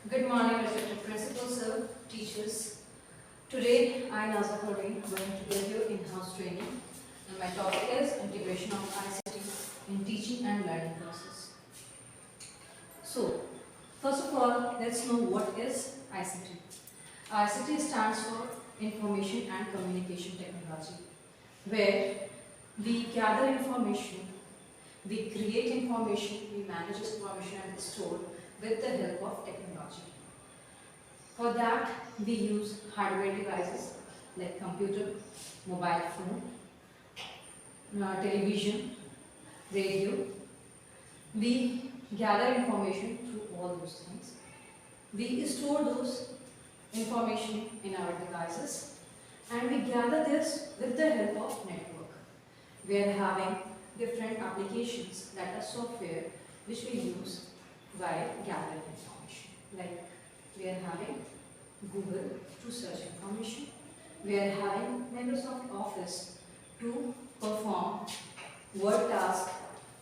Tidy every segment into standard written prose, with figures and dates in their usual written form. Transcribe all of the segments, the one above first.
Good morning, respected principals, sir, teachers. Today, I, Nazia, Parveen, going to give you in-house training, and my topic is integration of ICT in teaching and learning process. So, first of all, let's know what is ICT. ICT stands for Information and Communication Technology, where we gather information, we create information, we manage information and store with the help of technology. For that, we use hardware devices like computer, mobile phone, television, radio. We gather information through all those things. We store those information in our devices and we gather this with the help of network. We are having different applications, that are software, which we use while gathering information. Like we are having Google to search information. We are having Microsoft Office to perform word task,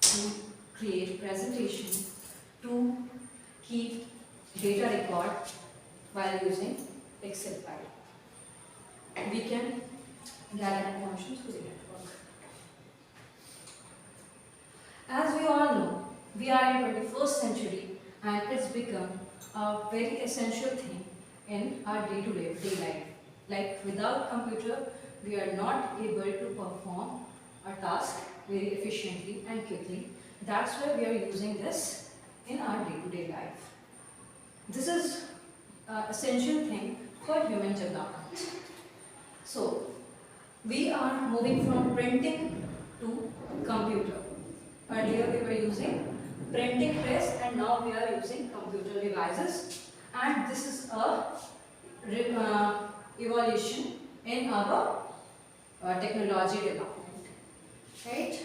to create presentation, to keep data record while using Excel file. We can gather information through the network. As we all know, we are in 21st century and it's become a very essential thing in our day-to-day life. Like without computer, we are not able to perform a task very efficiently and quickly. That's why we are using this in our day-to-day life. This is an essential thing for human development. So, we are moving from printing to computer. Earlier we were using printing press and now we are using computer devices, and this is a evolution in our technology development, right?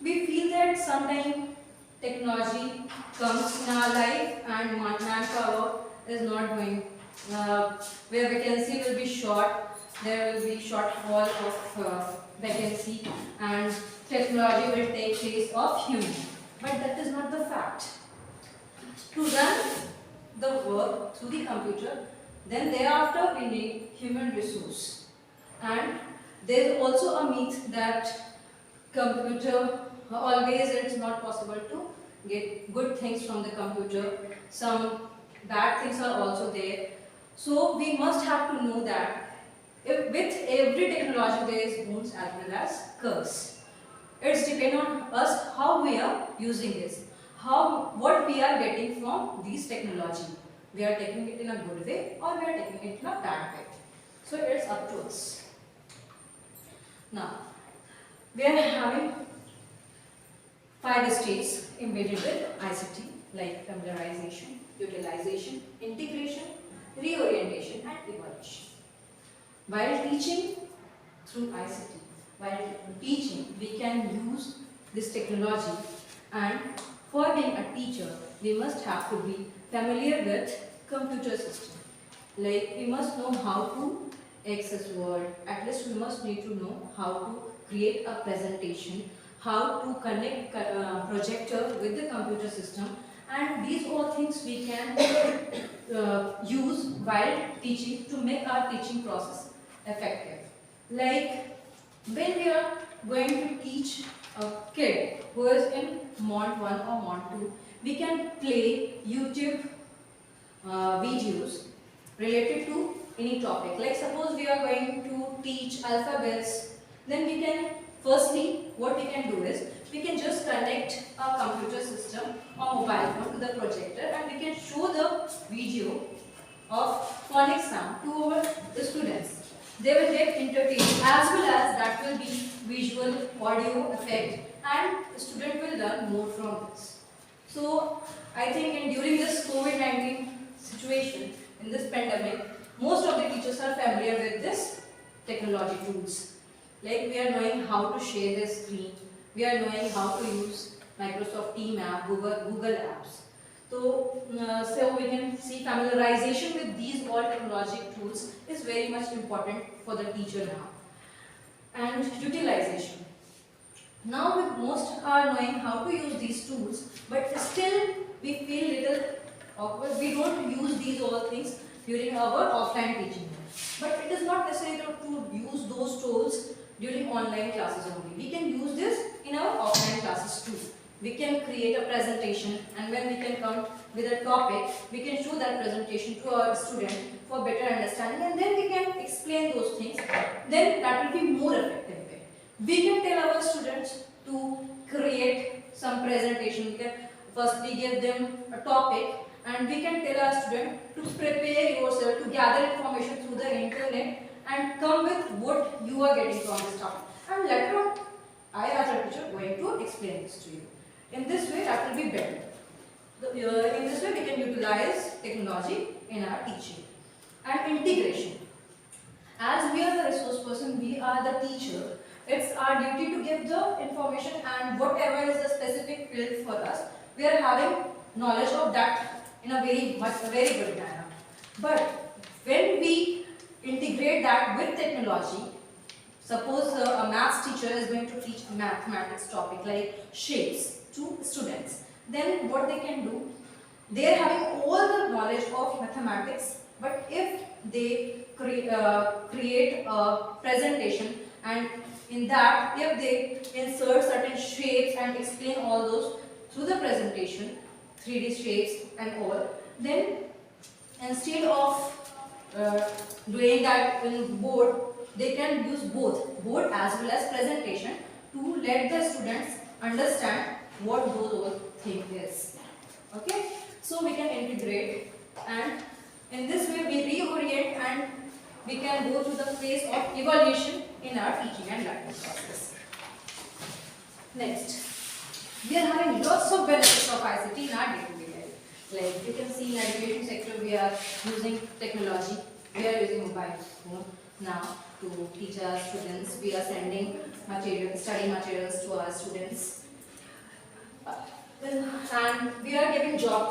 We feel that sometimes technology comes in our life and manpower is not going, where vacancy will be short, there will be shortfall of vacancy and technology will take place of human. But that is not the fact. To run the work through the computer, then thereafter we need human resource. And there is also a myth that computer always it's not possible to get good things from the computer. Some bad things are also there. So we must have to know that with every technology there is boons as well as curse. It's depend on us how we are using this, what we are getting from these technology. We are taking it in a good way or we are taking it in a bad way. So it's up to us. Now, we are having 5 stages embedded with ICT, like familiarization, utilization, integration, reorientation and evaluation. While teaching through ICT, while teaching, we can use this technology, and for being a teacher, we must have to be familiar with computer system. Like we must know how to access Word, at least we must need to know how to create a presentation, how to connect projector with the computer system, and these all things we can use while teaching to make our teaching process effective. Like when we are going to teach a kid who is in Mont 1 or Mont 2, we can play YouTube videos related to any topic. Like suppose we are going to teach alphabets, then we can firstly what we can do is we can just connect a computer system or mobile phone to the projector and we can show the video of phonics sound to our students. They will get entertained as well as that will be visual, audio effect, and the student will learn more from this. So I think during this COVID-19 situation, in this pandemic, most of the teachers are familiar with this technology tools. Like we are knowing how to share the screen, we are knowing how to use Microsoft Team app, Google apps. So we can see familiarization with these all technological tools is very much important for the teacher now. And utilization. Now we most are knowing how to use these tools, but still we feel little We don't use these all things during our offline teaching. But it is not necessary to use those tools during online classes only. We can use this in our offline classes too. We can create a presentation, and when we can come with a topic, we can show that presentation to our student for better understanding, and then we can explain those things. Then that will be more effective way. We can tell our students to create some presentation. We can firstly give them a topic, and we can tell our student to prepare yourself, to gather information through the internet and come with what you are getting from this topic. And later on, I as a teacher going to explain this to you. In this way, that will be better. In this way, we can utilize technology in our teaching. And integration. As we are the resource person, we are the teacher. It's our duty to give the information, and whatever is the specific field for us, we are having knowledge of that in a very good manner. But when we integrate that with technology, suppose a maths teacher is going to teach a mathematics topic like shapes to students, then what they can do, they are having all the knowledge of mathematics, but if they create a presentation, and in that if they insert certain shapes and explain all those through the presentation, 3D shapes and all, then instead of doing that in board, they can use board as well as presentation to let the students understand what those all thing is. Okay, so we can integrate, and in this way we reorient and we can go to the phase of evaluation in our teaching and learning process. Next, we are having lots of benefits of ICT in our day-to-day life. Like you can see in education sector, we are using technology. We are using mobile phone now to teach our students. We are sending study materials to our students, and we are giving job